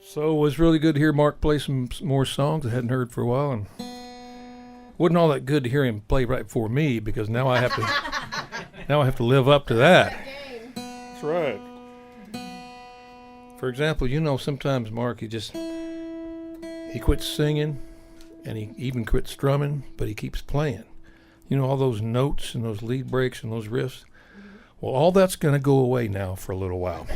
So it was really good to hear Mark play some more songs I hadn't heard for a while, and wasn't all that good to hear him play right before me because now I have to live up to that. That's right. For example, sometimes Mark he quits singing and he even quits strumming, but he keeps playing. All those notes and those lead breaks and those riffs. Well, all that's going to go away now for a little while.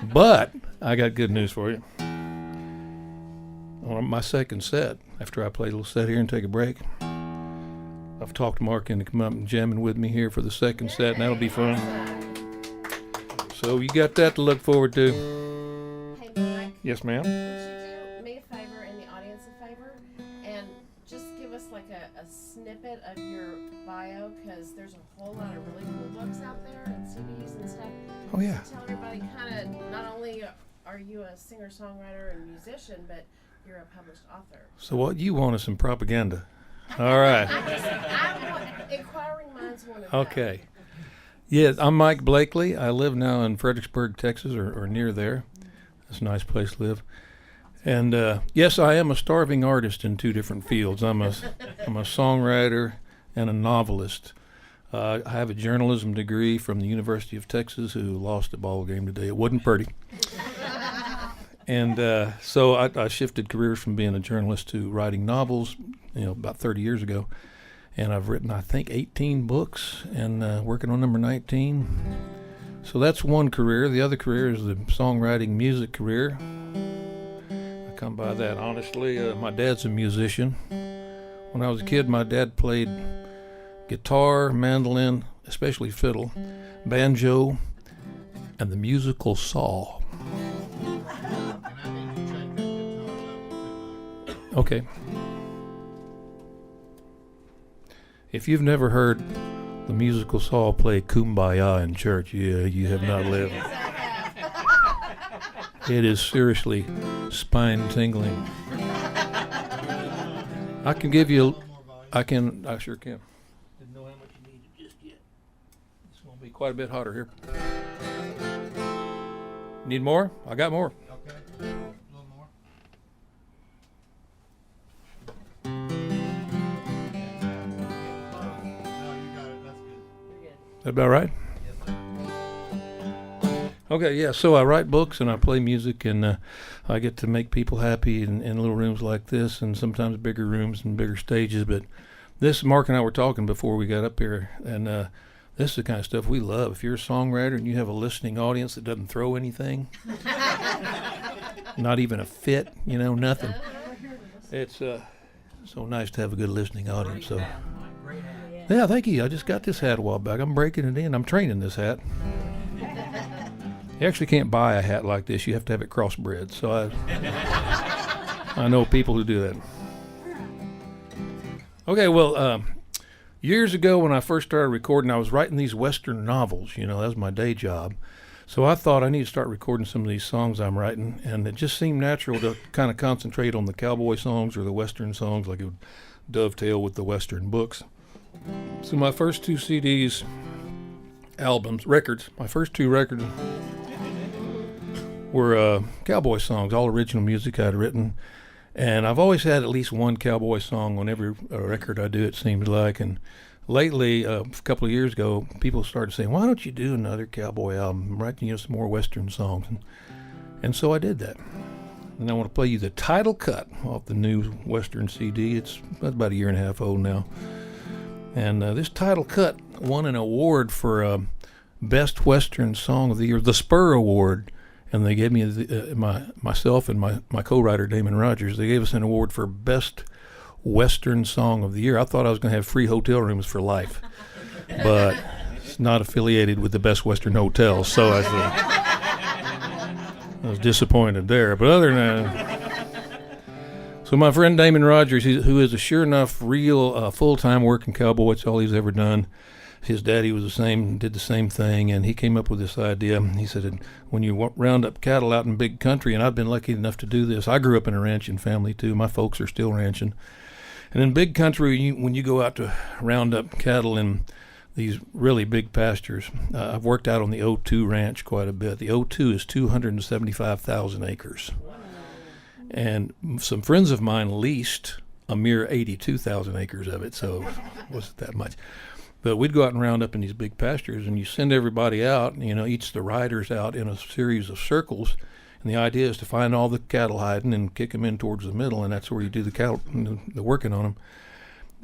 But I got good news for you. On my second set, after I play a little set here and take a break, I've talked Mark into coming up and jamming with me here for the second set, and that'll be fun. So you got that to look forward to. Hey, Mike. Yes, ma'am. Would you do me a favor and the audience a favor and just give us like a snippet of your bio, because there's a whole lot of really cool books out there and CDs and stuff. Oh, yeah. Tell everybody kind of, not only are you a singer-songwriter and musician, but you're a published author. So what you want is some propaganda. All right. Inquiring minds want to know. Okay. Yes, I'm Mike Blakely. I live now in Fredericksburg, Texas, or near there. It's a nice place to live. And yes, I am a starving artist in two different fields. I'm a songwriter and a novelist. I have a journalism degree from the University of Texas, who lost a ball game today. It wasn't pretty. And so I shifted careers from being a journalist to writing novels, about 30 years ago. And I've written, I think, 18 books and working on number 19. So that's one career. The other career is the songwriting music career. I come by that honestly. My dad's a musician. When I was a kid, my dad played guitar, mandolin, especially fiddle, banjo, and the musical saw. Okay. If you've never heard the musical saw play Kumbaya in church, you have not lived. It is seriously spine-tingling. I can give you, I sure can. Didn't know how much you needed just yet. It's going to be quite a bit hotter here. Need more? I got more. Okay, a little more. No, you got it. That's good. That about right? Yes, sir. Okay, yeah, so I write books and I play music, and I get to make people happy in little rooms like this, and sometimes bigger rooms and bigger stages. But this, Mark and I were talking before we got up here, and this is the kind of stuff we love. If you're a songwriter and you have a listening audience that doesn't throw anything, not even a fit, nothing. It's so nice to have a good listening audience. So, yeah, thank you. I just got this hat a while back. I'm breaking it in. I'm training this hat. You actually can't buy a hat like this. You have to have it crossbred. So I know people who do that. Okay, well, years ago when I first started recording, I was writing these Western novels. That was my day job. So I thought I need to start recording some of these songs I'm writing, and it just seemed natural to kind of concentrate on the Cowboy songs or the Western songs, like it would dovetail with the Western books. So my first two CDs, my first two records were Cowboy songs, all original music I'd written. And I've always had at least one Cowboy song on every record I do, it seems like. And lately, a couple of years ago, people started saying, why don't you do another Cowboy album? I'm writing some more Western songs. And so I did that. And I want to play you the title cut off the new Western CD. It's about a year and a half old now. And this title cut won an award for Best Western Song of the Year, the Spur Award. And they gave me, myself and my co-writer, Damon Rogers, they gave us an award for Best Western Song of the Year. I thought I was going to have free hotel rooms for life. But it's not affiliated with the Best Western Hotels, so I was disappointed there. But other than that, so my friend Damon Rogers, who is a sure enough real full-time working cowboy, it's all he's ever done. His daddy was did the same thing, and he came up with this idea. He said, when you round up cattle out in big country, and I've been lucky enough to do this. I grew up in a ranching family, too. My folks are still ranching. And in big country, when you go out to round up cattle in these really big pastures. I've worked out on the O2 ranch quite a bit. The O2 is 275,000 acres. And some friends of mine leased a mere 82,000 acres of it, so it wasn't that much. But we'd go out and round up in these big pastures, and you send everybody out, each the riders out in a series of circles. And the idea is to find all the cattle hiding and kick them in towards the middle, and that's where you do the cattle, the working on them.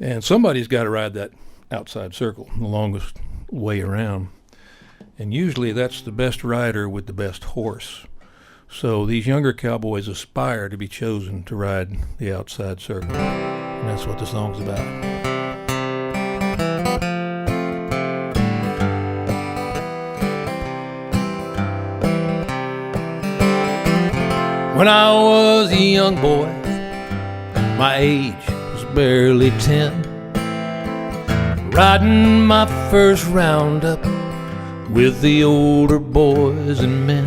And somebody's got to ride that outside circle, the longest way around. And usually that's the best rider with the best horse. So these younger cowboys aspire to be chosen to ride the outside circle. And that's what the song's about. When I was a young boy, my age was barely 10, riding my first roundup with the older boys and men.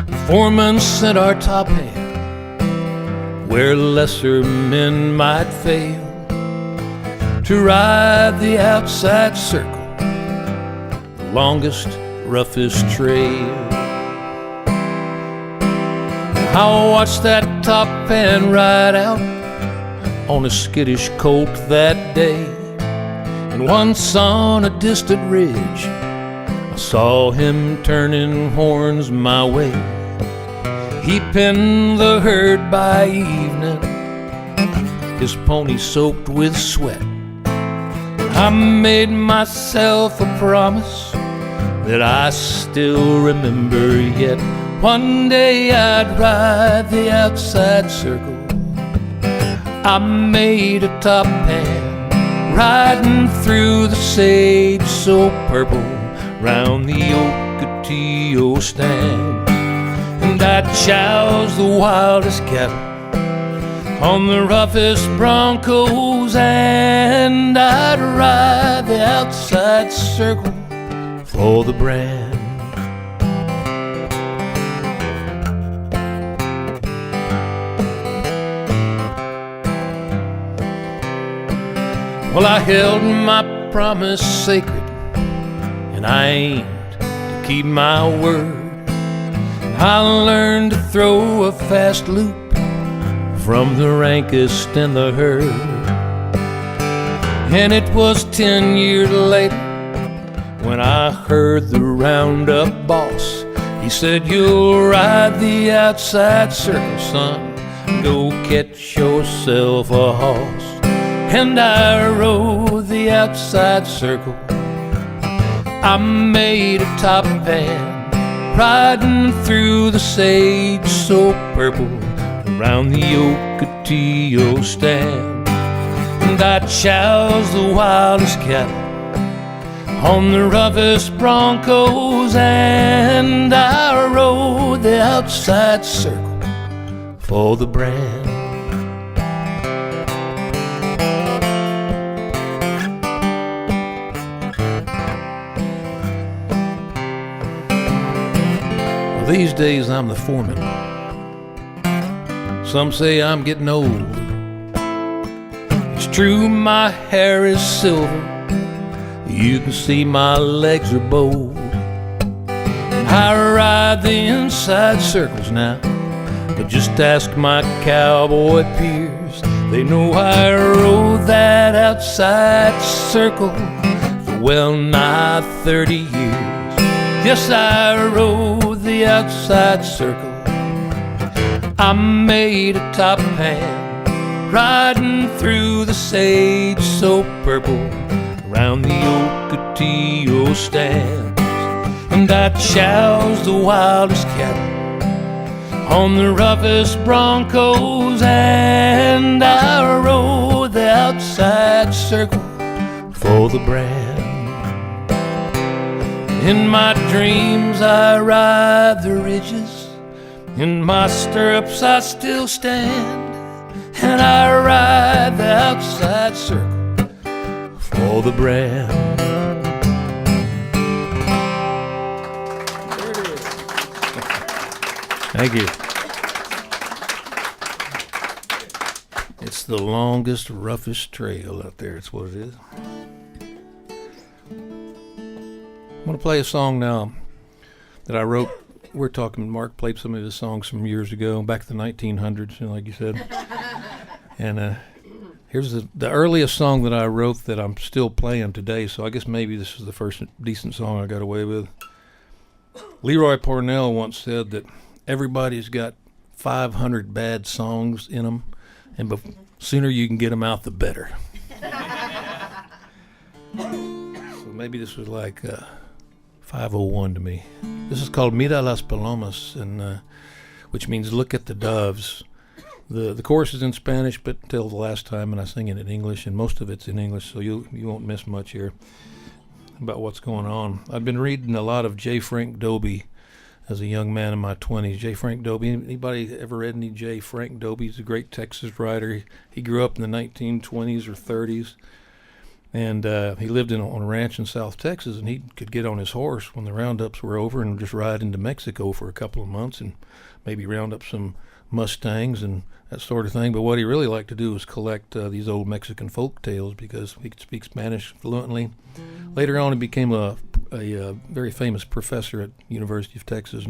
The foreman sent our top hand where lesser men might fail, to ride the outside circle, the longest, roughest trail. I watched that top hand ride out on a skittish colt that day, and once on a distant ridge I saw him turning horns my way. He penned the herd by evening, his pony soaked with sweat. I made myself a promise that I still remember yet. One day I'd ride the outside circle. I made a top hand, riding through the sage so purple, round the Ocotillo stand. And I'd chouse the wildest cattle on the roughest broncos, and I'd ride the outside circle for the brand. Well, I held my promise sacred, and I aimed to keep my word. I learned to throw a fast loop from the rankest in the herd. And it was 10 years later when I heard the roundup boss. He said, "You'll ride the outside circle, son. Go catch yourself a horse." And I rode the outside circle. I made a top band, riding through the sage so purple, around the Ocotillo stand. And I chouse the wildest cattle on the roughest broncos, and I rode the outside circle for the brand. These days I'm the foreman. Some say I'm getting old. It's true, my hair is silver. You can see my legs are bold. I ride the inside circles now, but just ask my cowboy peers. They know I rode that outside circle for well nigh 30 years. Yes, I rode the outside circle. I made a top hand, riding through the sage so purple, around the Ocotillo stands. And I choused the wildest cattle on the roughest broncos, and I rode the outside circle for the brand. In my dreams I ride the ridges, in my stirrups I still stand, and I ride the outside circle for the brand. There it is. Thank you. It's the longest, roughest trail out there, it's what it is. I'm going to play a song now that I wrote. We're talking, Mark played some of his songs from years ago, back in the 1900s, like you said. And here's the earliest song that I wrote that I'm still playing today, so I guess maybe this is the first decent song I got away with. Leroy Parnell once said that everybody's got 500 bad songs in them, and the sooner you can get them out, the better. So maybe this was like 501 to me. This is called Mira las palomas, and which means look at the doves. The chorus is in Spanish, but until the last time, and I sing it in English, and most of it's in English, so you won't miss much here about what's going on. I've been reading a lot of J. Frank Dobie as a young man in my 20s. J. Frank Dobie, anybody ever read any J. Frank Dobie? He's a great Texas writer. He grew up in the 1920s or 30s, and he lived on a ranch in South Texas, and he could get on his horse when the roundups were over and just ride into Mexico for a couple of months and maybe round up some Mustangs and that sort of thing. But what he really liked to do was collect these old Mexican folk tales because he could speak Spanish fluently. Later on, he became a very famous professor at University of Texas,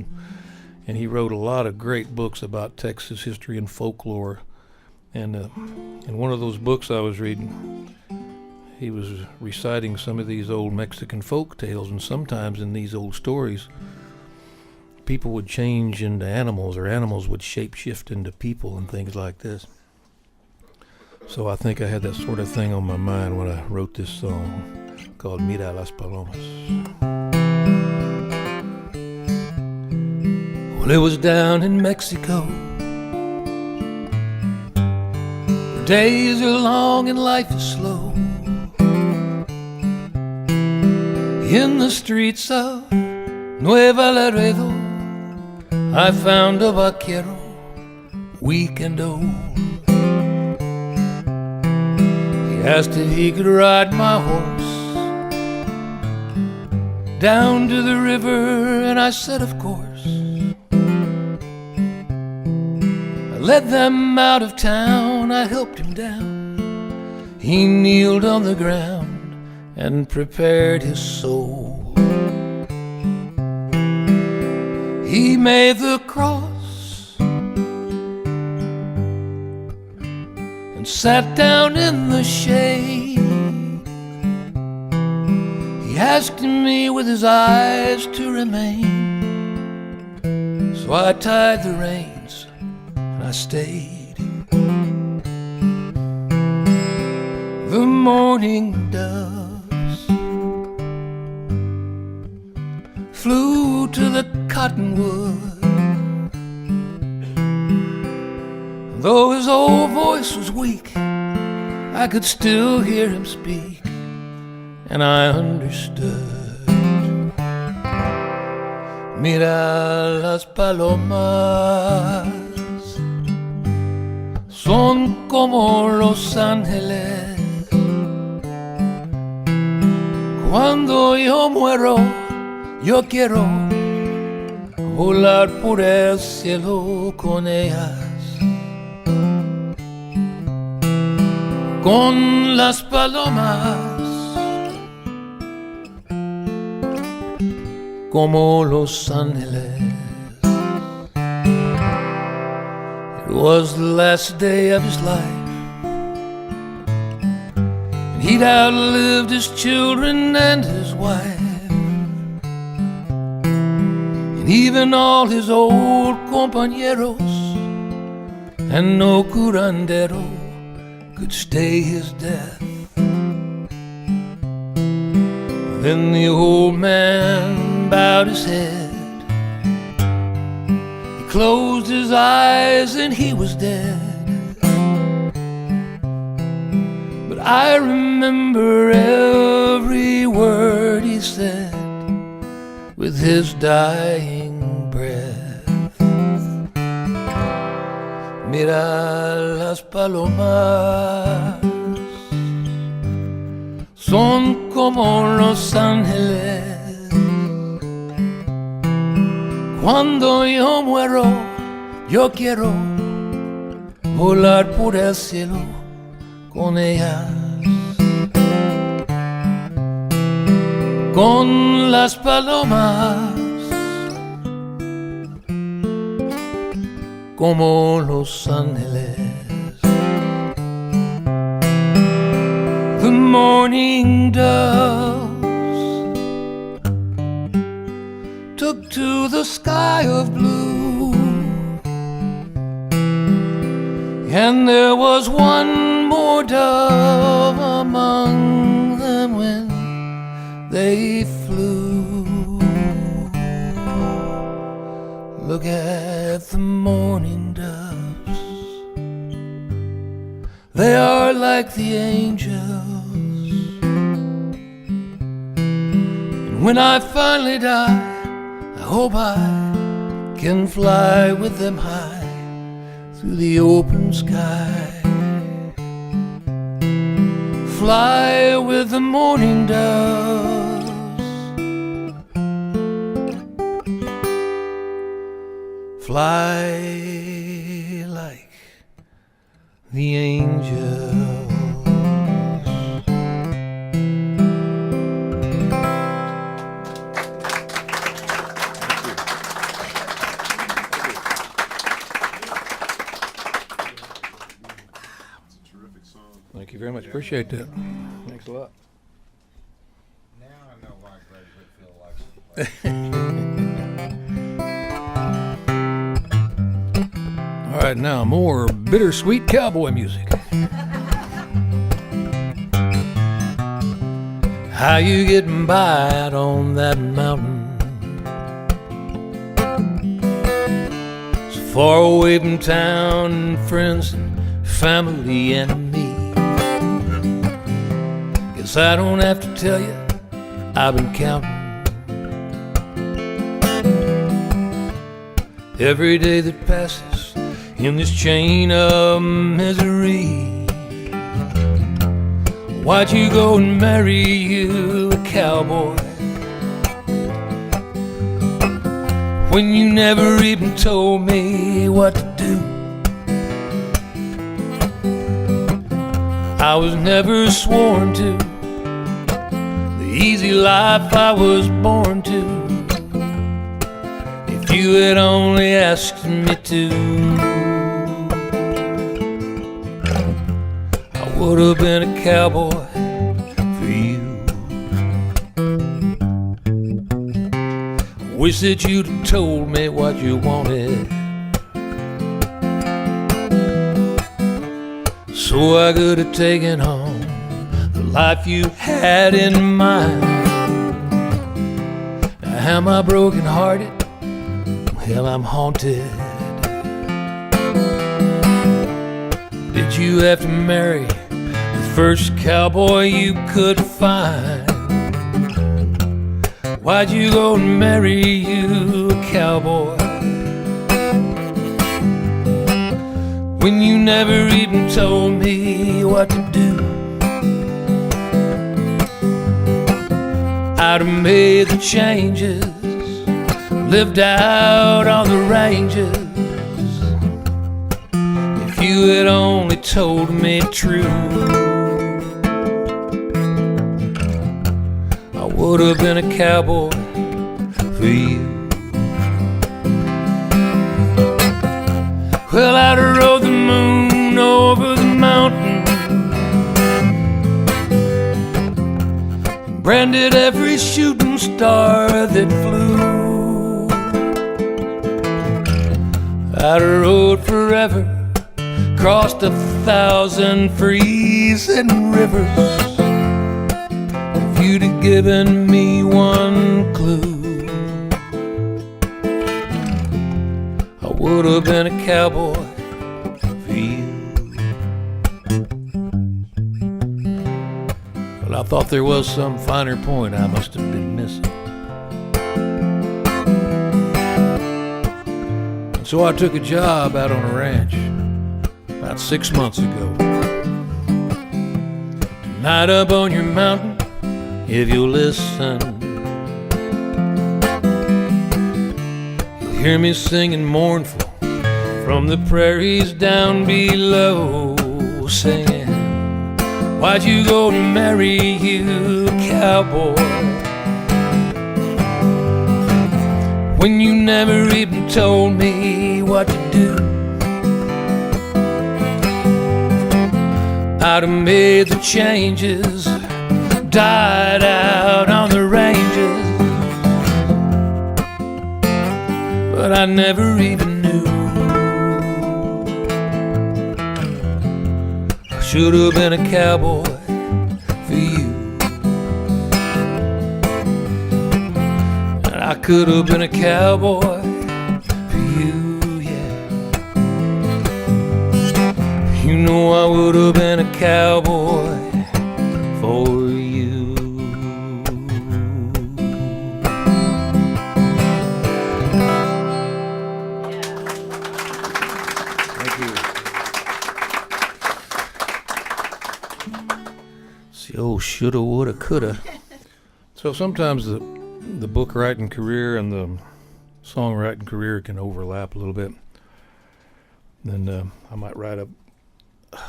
and he wrote a lot of great books about Texas history and folklore. And in one of those books I was reading, he was reciting some of these old Mexican folk tales, and sometimes in these old stories, people would change into animals, or animals would shapeshift into people and things like this. So I think I had that sort of thing on my mind when I wrote this song called Mira las palomas. Well, it was down in Mexico, where days are long and life is slow. In the streets of Nueva Laredo, I found a vaquero, weak and old. He asked if he could ride my horse down to the river, and I said of course. I led them out of town, I helped him down. He kneeled on the ground and prepared his soul. He made the cross and sat down in the shade. He asked me with his eyes to remain, so I tied the reins and I stayed. The morning doves flew to the cottonwood. Though his old voice was weak, I could still hear him speak, and I understood. Mira las palomas, son como los ángeles. Cuando yo muero, yo quiero volar por el cielo con ellas, con las palomas, como los ángeles. It was the last day of his life, and he'd outlived his children and his wife. And even all his old compañeros, and no curandero could stay his death. Then the old man bowed his head, he closed his eyes and he was dead. But I remember every word he said with his dying breath. Mira las palomas, son como los ángeles. Cuando yo muero, yo quiero volar por el cielo con ellas. con las palomas, como los ángeles. The morning doves took to the sky of blue, and there was one more dove among them when they flew. Look at the morning doves, they are like the angels. And when I finally die, I hope I can fly with them high through the open sky. Fly with the morning doves, fly like the angels. Thank you very much. Appreciate that. Thanks a lot. Now I know why Greg Whitfield likes to play. All right, now more bittersweet cowboy music. How you getting by out on that mountain? So far away from town and friends and family and me. Guess I don't have to tell you, I've been counting every day that passes in this chain of misery. Why'd you go and marry you a cowboy when you never even told me what to do? I was never sworn to the easy life I was born to. If you had only asked me to, I would have been a cowboy for you. I wish that you'd have told me what you wanted, so I could have taken on the life you had in mind. Now am I broken hearted? Well, I'm haunted. Did you have to marry the first cowboy you could find? Why'd you go and marry you a cowboy when you never even told me what to do? I'd have made the changes, lived out on the ranges, if you had only told me true. I would have been a cowboy for you. Well, I'd have rode the moon over the mountain, branded every shooting star that flew. I'd have rode forever, crossed 1,000 freezing rivers, if you'd have given me one clue. I would have been a cowboy for you. Well, I thought there was some finer point I must have been missing, and so I took a job out on a ranch about 6 months ago. Tonight up on your mountain, if you'll listen, you'll hear me singing mournful from the prairies down below, singing, why'd you go to marry you a cowboy when you never even told me what to do. I'd have made the changes, died out on the ranges, but I never even knew. I should have been a cowboy for you, and I could have been a cowboy for you, yeah. You know I would have been a cowboy for you. Thank you. It's the old shoulda, woulda, coulda. So sometimes the book writing career and the songwriting career can overlap a little bit. Then I might write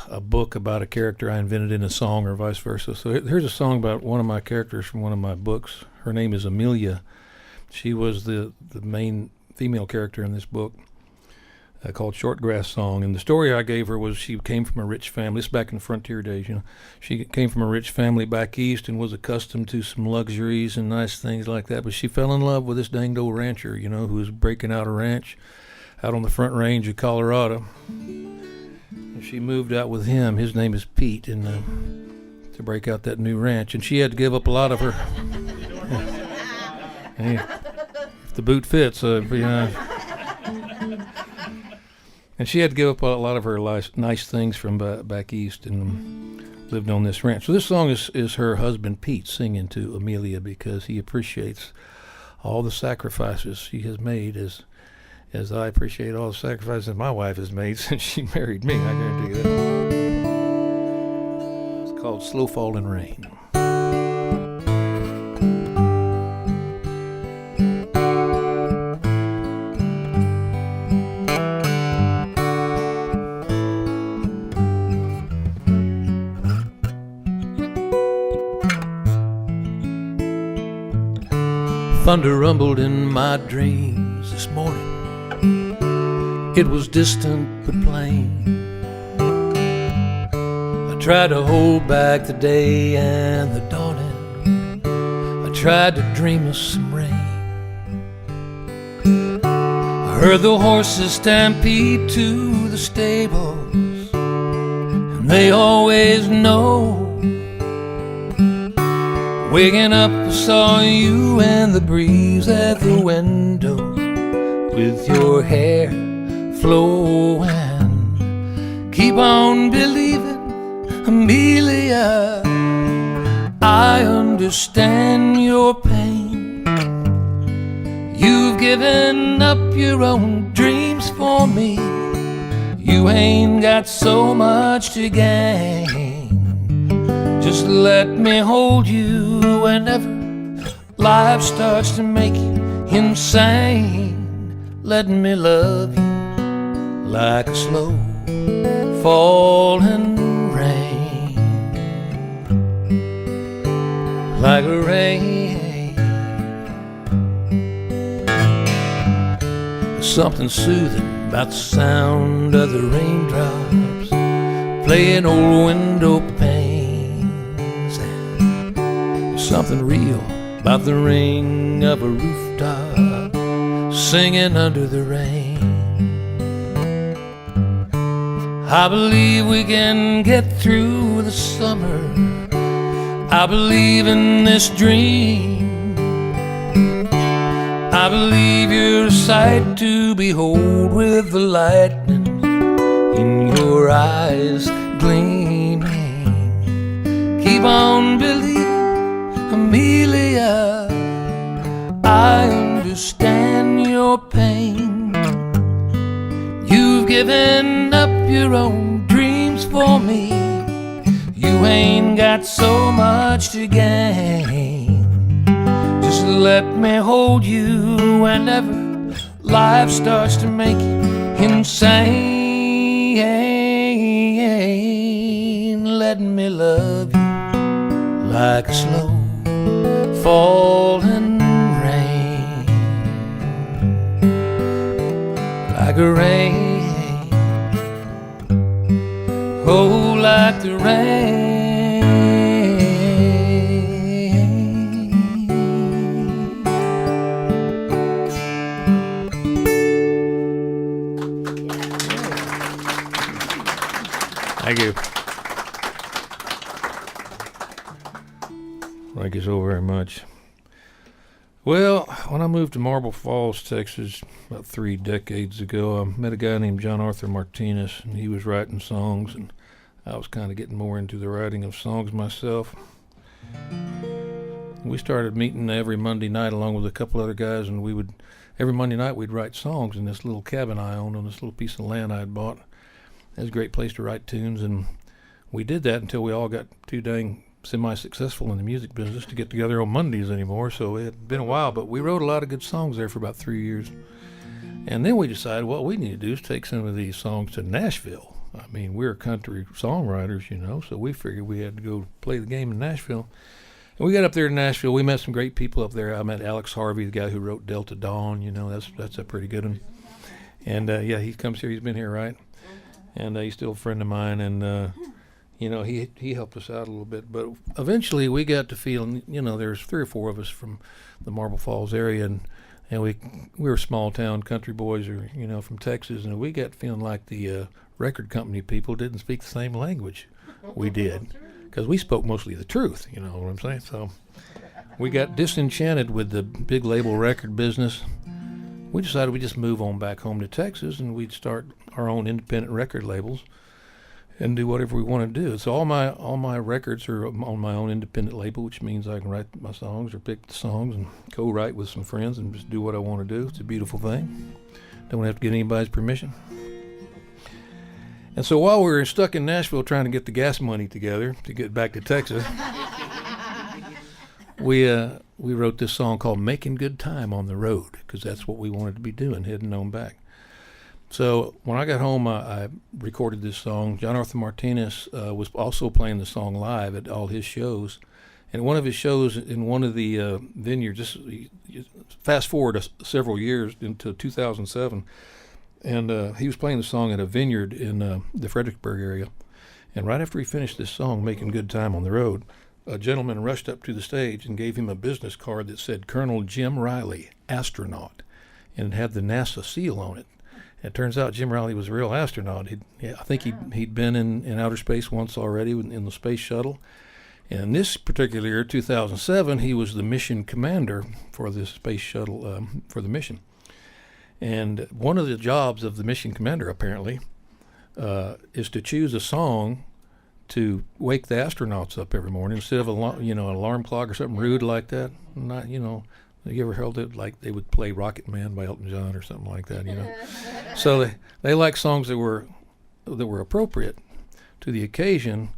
a book about a character I invented in a song, or vice versa. So here's a song about one of my characters from one of my books. Her name is Amelia. She was the main female character in this book, called Shortgrass Song. And the story I gave her was she came from a rich family. This is back in the frontier days, you know. She came from a rich family back east and was accustomed to some luxuries and nice things like that. But she fell in love with this danged old rancher, you know, who was breaking out a ranch out on the front range of Colorado. She moved out with him. His name is Pete, and to break out that new ranch. And she had to give up a lot of her. Hey, if the boot fits, you know. And she had to give up a lot of her nice things from back east and lived on this ranch. So this song is her husband Pete singing to Amelia because he appreciates all the sacrifices she has made as I appreciate all the sacrifices my wife has made since she married me, I guarantee you that. It's called Slow Falling Rain. Thunder rumbled in my dreams this morning. It was distant but plain. I tried to hold back the day and the dawning. I tried to dream of some rain. I heard the horses stampede to the stables, and they always know. Waking up, I saw you in the breeze at the window, with your hair flowing. Keep on believing, Amelia. I understand your pain. You've given up your own dreams for me. You ain't got so much to gain. Just let me hold you whenever life starts to make you insane. Let me love you like a slow falling rain, like a rain. There's something soothing about the sound of the raindrops playing old window panes. Something real about the ring of a rooftop singing under the rain. I believe we can get through the summer. I believe in this dream. I believe you're a sight to behold, with the lightning in your eyes gleaming. Keep on believing, Amelia. I understand your pain. You've given up your own dreams for me. You ain't got so much to gain. Just let me hold you whenever life starts to make you insane. Let me love you like a slow falling rain. like a rain, oh, like the rain. Thank you. Thank you so very much. Well, when I moved to Marble Falls, Texas, about 3 decades ago, I met a guy named John Arthur Martinez, and he was writing songs, and I was kind of getting more into the writing of songs myself. We started meeting every Monday night along with a couple other guys, and every Monday night we'd write songs in this little cabin I owned on this little piece of land I had bought. It was a great place to write tunes, and we did that until we all got too dang semi-successful in the music business to get together on Mondays anymore. So it had been a while, but we wrote a lot of good songs there for about 3 years. And then we decided what we need to do is take some of these songs to Nashville. I mean, we're country songwriters, you know, so we figured we had to go play the game in Nashville. And we got up there in Nashville. We met some great people up there. I met Alex Harvey, the guy who wrote Delta Dawn. You know, that's a pretty good one. And yeah, he comes here. He's been here, right? And he's still a friend of mine. And you know, he helped us out a little bit. But eventually we got to feeling, you know, there's 3 or 4 of us from the Marble Falls area, and we were small town country boys, or you know, from Texas, and we got feeling like the record company people didn't speak the same language we did, because we spoke mostly the truth, you know what I'm saying? So we got disenchanted with the big label record business. We decided we'd just move on back home to Texas, and we'd start our own independent record labels and do whatever we want to do. So all my records are on my own independent label, which means I can write my songs or pick the songs and co-write with some friends and just do what I want to do. It's a beautiful thing. Don't have to get anybody's permission. And so while we were stuck in Nashville trying to get the gas money together to get back to Texas, we wrote this song called "Making Good Time on the Road," because that's what we wanted to be doing, heading on back. So when I got home, I recorded this song. John Arthur Martinez was also playing the song live at all his shows. And one of his shows in one of the vineyards, just fast forward several years into 2007, and he was playing the song at a vineyard in the Fredericksburg area. And right after he finished this song, "Making Good Time on the Road," a gentleman rushed up to the stage and gave him a business card that said Colonel Jim Riley, astronaut, and it had the NASA seal on it. It turns out Jim Riley was a real astronaut. I think he'd been in outer space once already in the space shuttle. And in this particular year, 2007, he was the mission commander for the space shuttle, for the mission. And one of the jobs of the mission commander, apparently, is to choose a song to wake the astronauts up every morning instead of an alarm clock or something rude like that. Not, you know. You ever heard it like they would play Rocket Man by Elton John or something like that, you know? So they like songs that were appropriate to the occasion,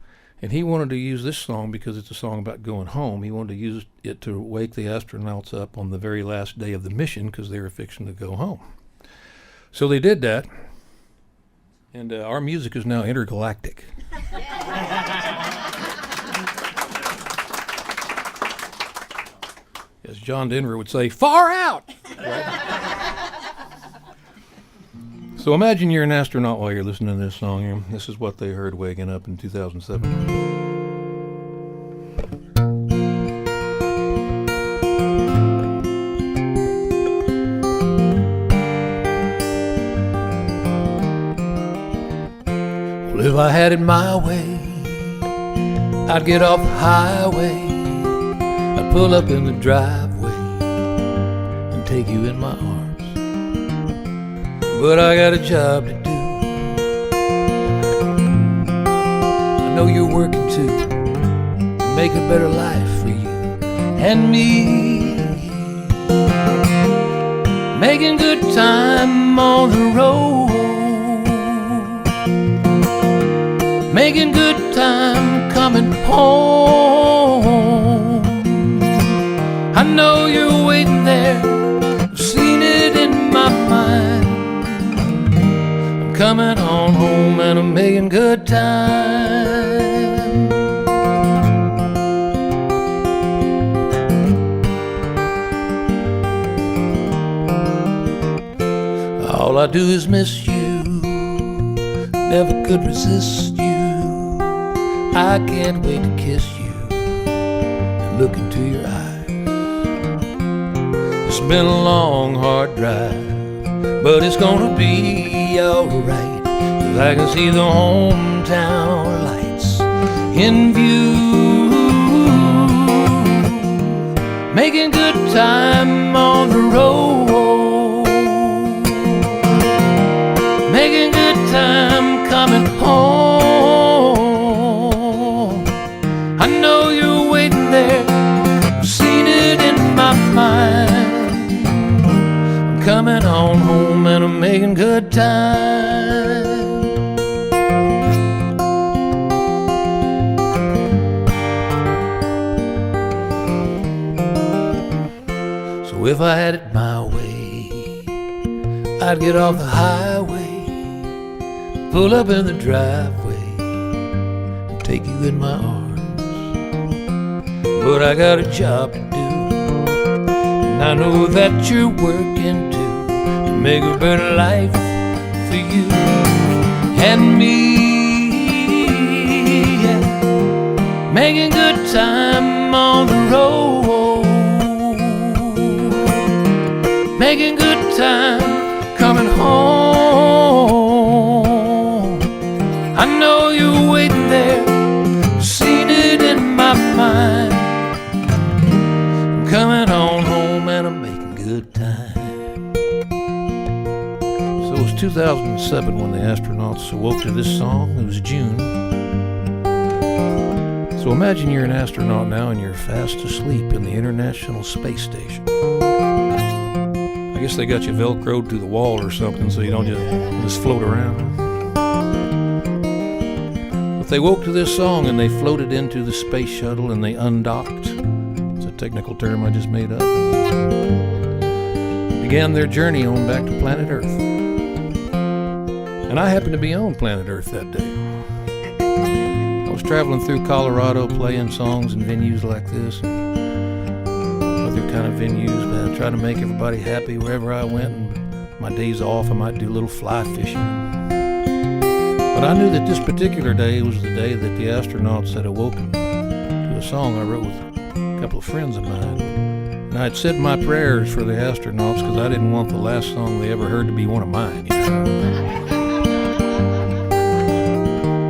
and he wanted to use this song because it's a song about going home. He wanted to use it to wake the astronauts up on the very last day of the mission because they were fixing to go home. So they did that, and our music is now intergalactic. As John Denver would say, far out! Right? So imagine you're an astronaut while you're listening to this song. This is what they heard waking up in 2007. Well, if I had it my way, I'd get off the highway, I'd pull up in the driveway and take you in my arms. But I got a job to do. I know you're working too, to make a better life for you and me. Making good time on the road, making good time coming home. I know you're waiting there, I've seen it in my mind. I'm coming on home and I'm making good time. All All I do is miss you, never could resist you. I can't wait to kiss you and look into your eyes. It's been a long, hard drive, but it's gonna be alright, 'cause I can see the hometown lights in view. Making good time on the road, making good time coming home. I know you're waiting there, I've seen it in my mind. I'm coming on home and I'm making good time. So if I had it my way, I'd get off the highway, pull up in the driveway, and take you in my arms. But I got a job to do, and I know that you're working too, to make a better life for you and me. Yeah. Making good time on the road, making good time coming home. I know you're waiting there, seen it in my mind. I'm coming on home and I'm making good time. So it was 2007 when the astronauts awoke to this song. It was June. So imagine you're an astronaut now and you're fast asleep in the International Space Station. I guess they got you velcroed to the wall or something so you don't just float around. But they woke to this song and they floated into the space shuttle and they undocked. It's a technical term I just made up. Began their journey on back to planet Earth. And I happened to be on planet Earth that day. I was traveling through Colorado playing songs in venues like this. Other kind of venues, man. I try to make everybody happy wherever I went. And my days off, I might do a little fly fishing. But I knew that this particular day was the day that the astronauts had awoken to a song I wrote with a couple of friends of mine. And I had said my prayers for the astronauts because I didn't want the last song they ever heard to be one of mine. You know?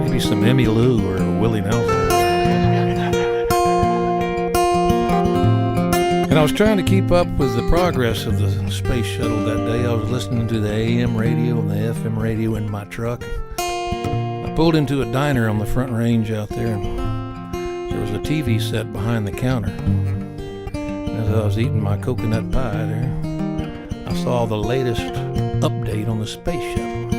Maybe some Emmy Lou or Willie Nelson. And I was trying to keep up with the progress of the space shuttle that day. I was listening to the AM radio and the FM radio in my truck. I pulled into a diner on the Front Range out there, and there was a TV set behind the counter. And as I was eating my coconut pie there, I saw the latest update on the space shuttle.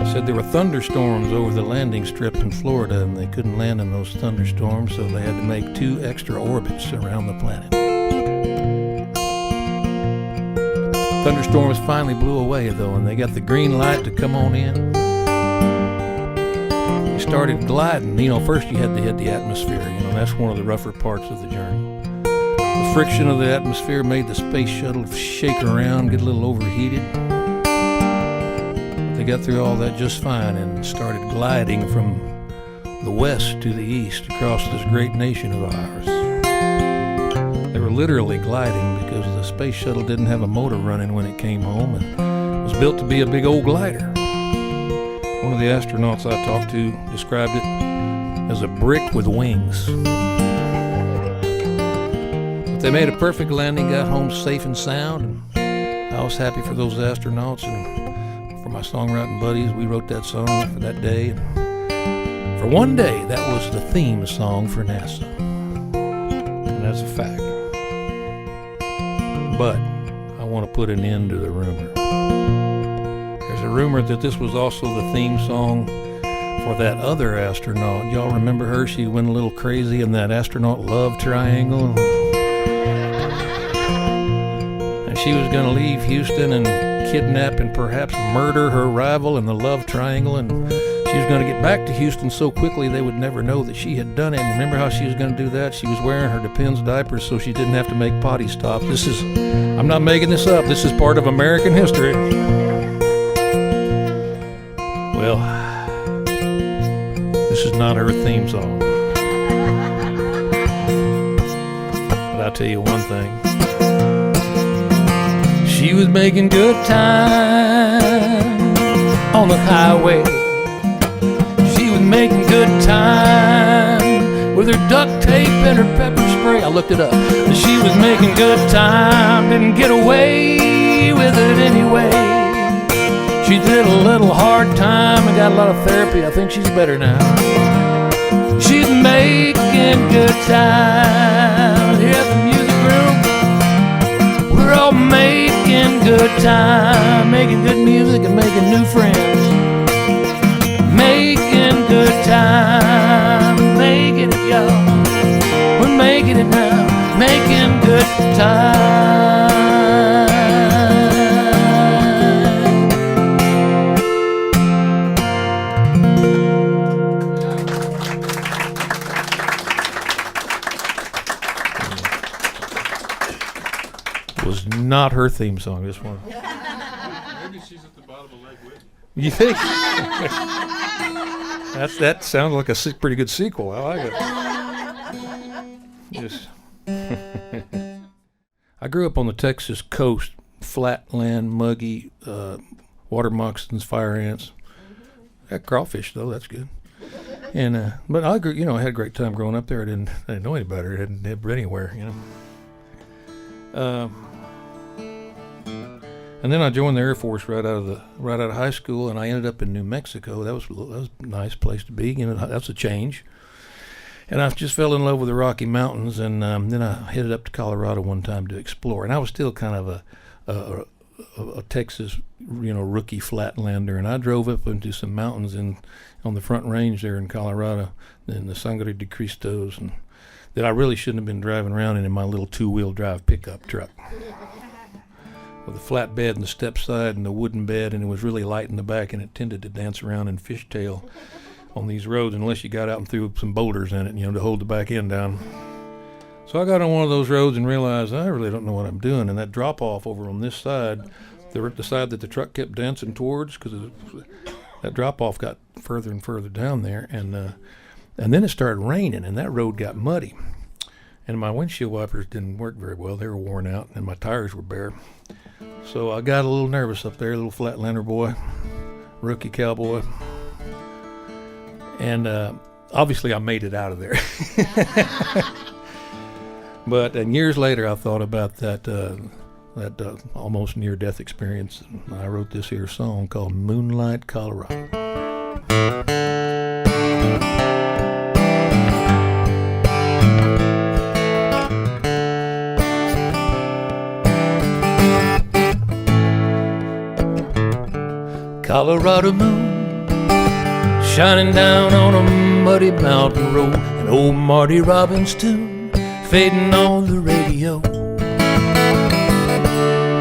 It said there were thunderstorms over the landing strip in Florida, and they couldn't land in those thunderstorms, so they had to make 2 extra orbits around the planet. Thunderstorms finally blew away, though, and they got the green light to come on in. They started gliding. You know, first you had to hit the atmosphere. You know, that's one of the rougher parts of the journey. The friction of the atmosphere made the space shuttle shake around, get a little overheated. But they got through all that just fine and started gliding from the west to the east across this great nation of ours. They were literally gliding because the space shuttle didn't have a motor running when it came home and was built to be a big old glider. One of the astronauts I talked to described it as a brick with wings. But they made a perfect landing, got home safe and sound, and I was happy for those astronauts and for my songwriting buddies. We wrote that song for that day. For one day, that was the theme song for NASA. And that's a fact. But I want to put an end to the rumor. There's a rumor that this was also the theme song for that other astronaut. Y'all remember her? She went a little crazy in that astronaut love triangle. And she was going to leave Houston and kidnap and perhaps murder her rival in the love triangle. And she was going to get back to Houston so quickly they would never know that she had done it. And remember how she was going to do that? She was wearing her Depends diapers so she didn't have to make potty stops. I'm not making this up. This is part of American history. Well, this is not her theme song. But I'll tell you one thing. She was making good time on the highway. She was making good time with her duct tape and her pepper spray. I looked it up. She was making good time, didn't get away with it anyway. She did a little hard time and got a lot of therapy. I think she's better now. She's making good time here at the music room. We're all making good time, making good music and making new friends. Making good time, making it, y'all. We're making it now, making good time. Was not her theme song, this one. Maybe she's at the bottom of Lake Whitney. You think? That sounds like a pretty good sequel. I like it. Just I grew up on the Texas coast, flat land, muggy, water moccasins, fire ants. That crawfish though, that's good. And but I grew, I had a great time growing up there. I didn't know any better. I didn't live anywhere, And then I joined the Air Force right out of high school, and I ended up in New Mexico. That was a nice place to be. That's a change. And I just fell in love with the Rocky Mountains, and then I headed up to Colorado one time to explore. And I was still kind of a Texas, rookie flatlander. And I drove up into some mountains on the Front Range there in Colorado, in the Sangre de Cristos, and that I really shouldn't have been driving around in my little two-wheel drive pickup truck. With a flat bed and the step side and the wooden bed, and it was really light in the back, and it tended to dance around in fishtail on these roads unless you got out and threw some boulders in it, to hold the back end down. So I got on one of those roads and realized I really don't know what I'm doing, and that drop off over on this side, the side that the truck kept dancing towards, because that drop off got further and further down there, and then it started raining, and that road got muddy, and my windshield wipers didn't work very well. They were worn out, and my tires were bare. So I got a little nervous up there, little flatlander boy, rookie cowboy. And obviously I made it out of there. And years later I thought about that almost near-death experience. And I wrote this here song called Moonlight Colorado. Colorado moon shining down on a muddy mountain road, and old Marty Robbins' tune fading on the radio.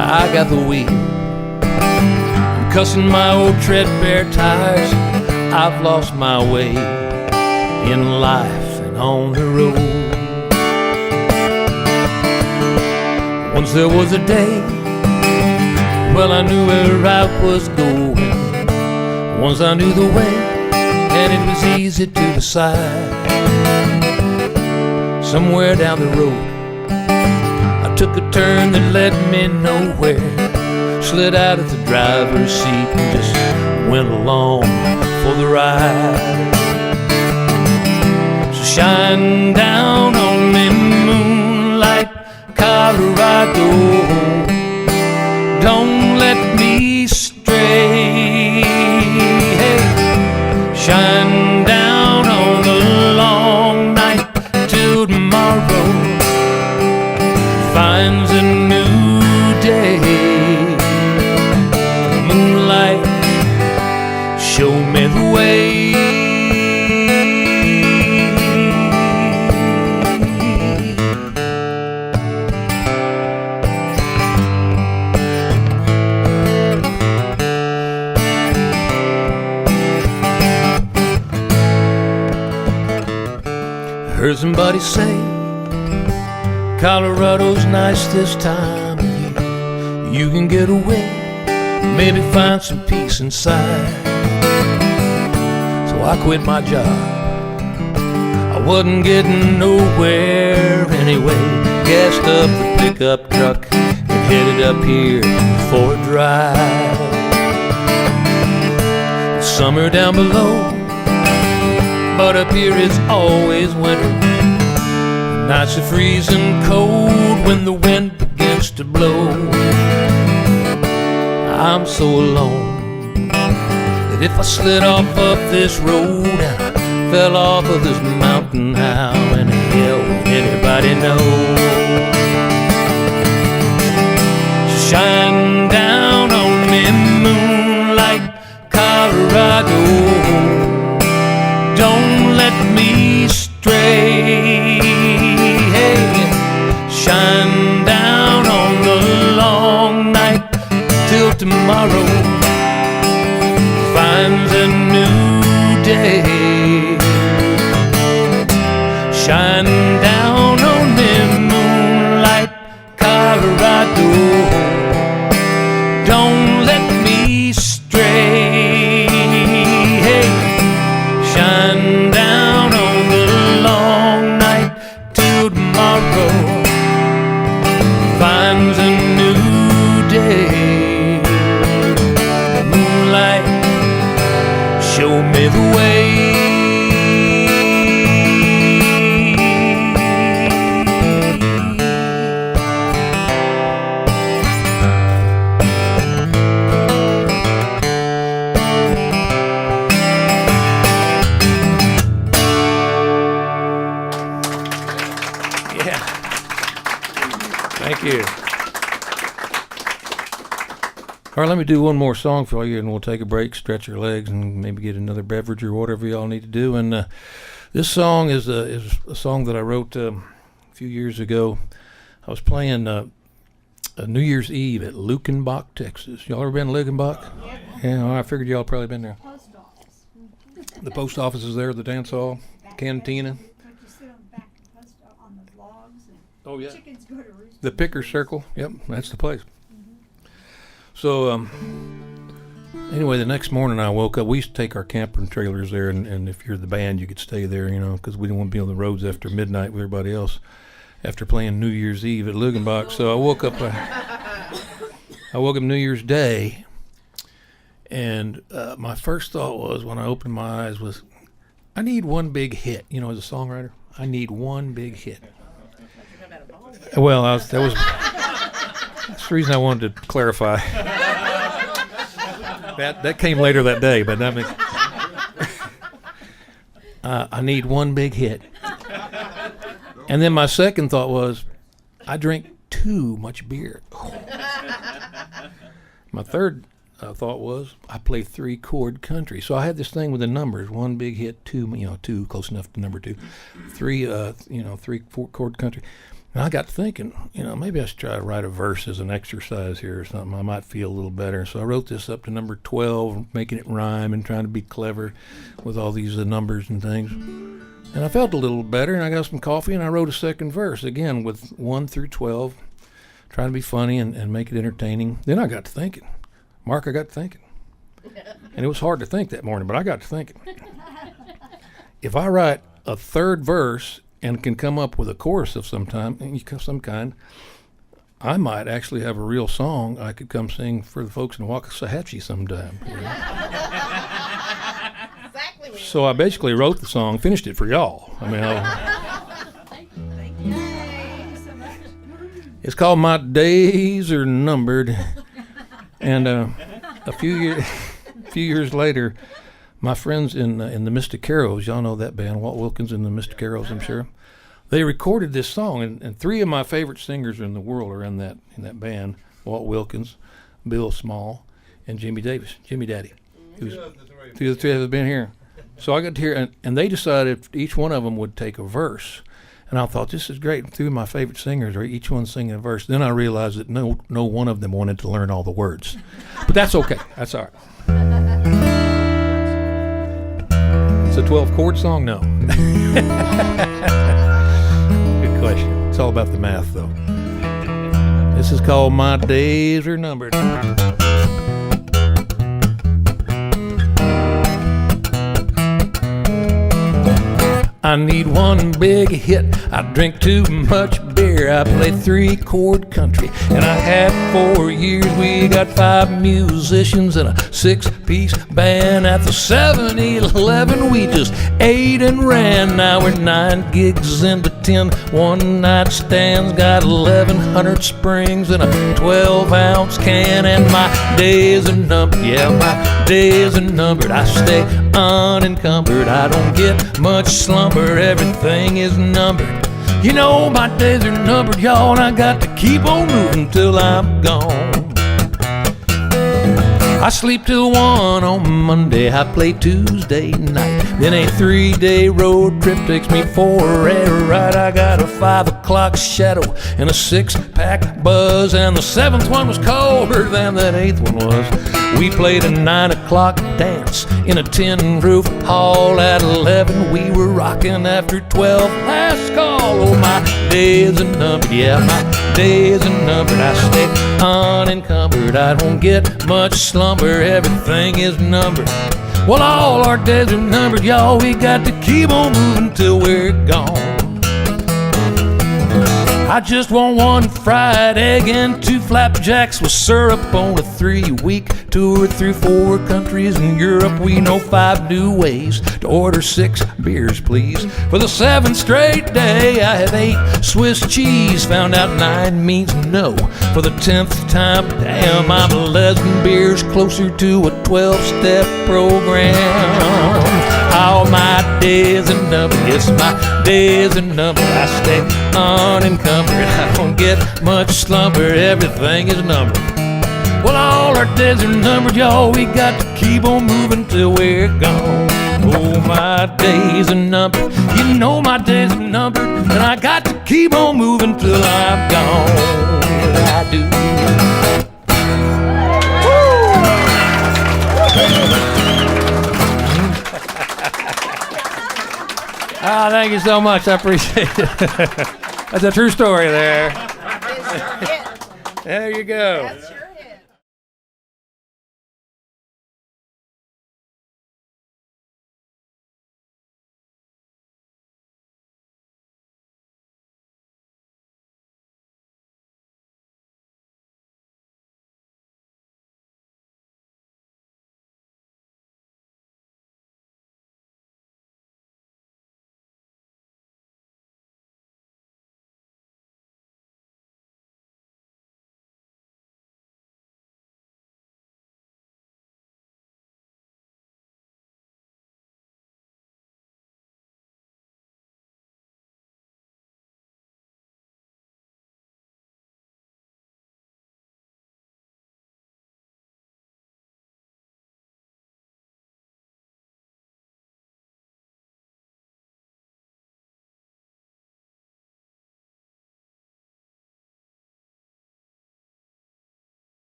I got the wheel, I'm cussing my old treadbare tires. I've lost my way in life and on the road. Once there was a day, well, I knew where I was going. Once I knew the way, and it was easy to decide. Somewhere down the road, I took a turn that led me nowhere. Slid out of the driver's seat and just went along for the ride. So shine down on me, moonlight Colorado. Don't let me stray. Hey, shine down on the long night till tomorrow finds a new day. Moonlight, show me the way. Heard somebody say Colorado's nice this time of year. You can get away, maybe find some peace inside. So I quit my job. I wasn't getting nowhere anyway. Gassed up the pickup truck and headed up here for a drive. Summer down below, but up here it's always winter. Nights are freezing cold when the wind begins to blow. I'm so alone that if I slid off of this road and I fell off of this mountain, how in hell would anybody know? Shine down on me, Moonlight Colorado. Don't let me stray. Hey, shine down on the long night till tomorrow finds a new day. Shine down on me, Moonlight Colorado. Don't let me stray. Hey, shine down on the long night till tomorrow finds a new day. Moonlight, show me the way. Thank you. All right, let me do one more song for you, and we'll take a break, stretch your legs, and maybe get another beverage or whatever y'all need to do. And this song is a song that I wrote a few years ago. I was playing New Year's Eve at Lukenbach, Texas. Y'all ever been to Lukenbach? Yeah, well, I figured y'all probably been there. Post office. The post office is there, the dance hall, cantina. Don't you sit on the back of the post on the logs and Oh, yeah. chickens go to roost? The Picker Circle. Yep, that's the place. So, anyway, the next morning I woke up. We used to take our camper and trailers there, and if you're the band, you could stay there, you know, because we didn't want to be on the roads after midnight with everybody else after playing New Year's Eve at Lugenbach. So I woke up New Year's Day, and my first thought was, when I opened my eyes, was, I need one big hit. You know, as a songwriter, I need one big hit. Well, that's the reason I wanted to clarify. That came later that day, but that makes, I need one big hit. And then my second thought was, I drink too much beer. My third thought was, I play 3-chord country. So I had this thing with the numbers: one big hit, two close enough to number 2, 3, 3-4-chord country. And I got thinking, maybe I should try to write a verse as an exercise here or something. I might feel a little better. So I wrote this up to number 12, making it rhyme and trying to be clever with all these numbers and things. And I felt a little better, and I got some coffee, and I wrote a second verse, again, with 1 through 12, trying to be funny and make it entertaining. Then I got to thinking. Mark, I got to thinking. And it was hard to think that morning, but I got to thinking. If I write a third verse and can come up with a chorus of some kind, I might actually have a real song I could come sing for the folks in Waxahachie sometime. Exactly. So I basically wrote the song, finished it for y'all. Thank you so much. It's called My Days Are Numbered. And a few years later, my friends in the Mysticaros, y'all know that band, Walt Wilkins and the Mysticaros, I'm sure, they recorded this song, and 3 of my favorite singers in the world are in that band: Walt Wilkins, Bill Small, and Jimmy Daddy. Who's 2 of the 3 have been here. So I got to hear, and they decided each one of them would take a verse. And I thought, this is great. 2 of my favorite singers are each one singing a verse. Then I realized that no one of them wanted to learn all the words. But that's okay. That's all right. It's a 12-chord song? No. Good question. It's all about the math, though. This is called My Days Are Numbered. I need one big hit. I drink too much beer. I play 3-chord country, and I have 4 years. We got 5 musicians and a 6-piece band. At the 7-Eleven we just ate and ran. Now we're 9 gigs into 10 one-night stands. Got 1,100 springs in a 12-ounce can, and my days are numbered. Yeah, my days are numbered. I stay unencumbered. I don't get much slumber. Everything is numbered. You know my days are numbered, y'all, and I got to keep on moving till I'm gone. I sleep till 1 on Monday, I play Tuesday night. Then a 3-day road trip takes me for a ride. I got a 5 o'clock shadow and a 6-pack buzz, and the 7th one was colder than that 8th one was. We played a 9 o'clock dance in a tin-roof hall. At 11 we were rocking. After 12, last call. Oh, my days are numbered, yeah, my days are numbered. I stay unencumbered. I don't get much slumber. Everything is numbered. Well, all our days are numbered, y'all. We got to keep on moving till we're gone. I just want 1 fried egg and 2 flapjacks with syrup on a 3-week tour through 4 countries in Europe. We know 5 new ways to order 6 beers, please. For the 7th straight day, I have 8 Swiss cheese. Found out 9 means no. For the 10th time, damn, I'm 11 beers closer to a 12-step program. All my days are numbered, yes, my days are numbered. I stay unencumbered. I don't get much slumber. Everything is numbered. Well, all our days are numbered, y'all. We got to keep on moving till we're gone. Oh, my days are numbered. You know my days are numbered, and I got to keep on moving till I'm gone. Yeah, I do. Ah, thank you so much. I appreciate it. That's a true story there. There you go. That's your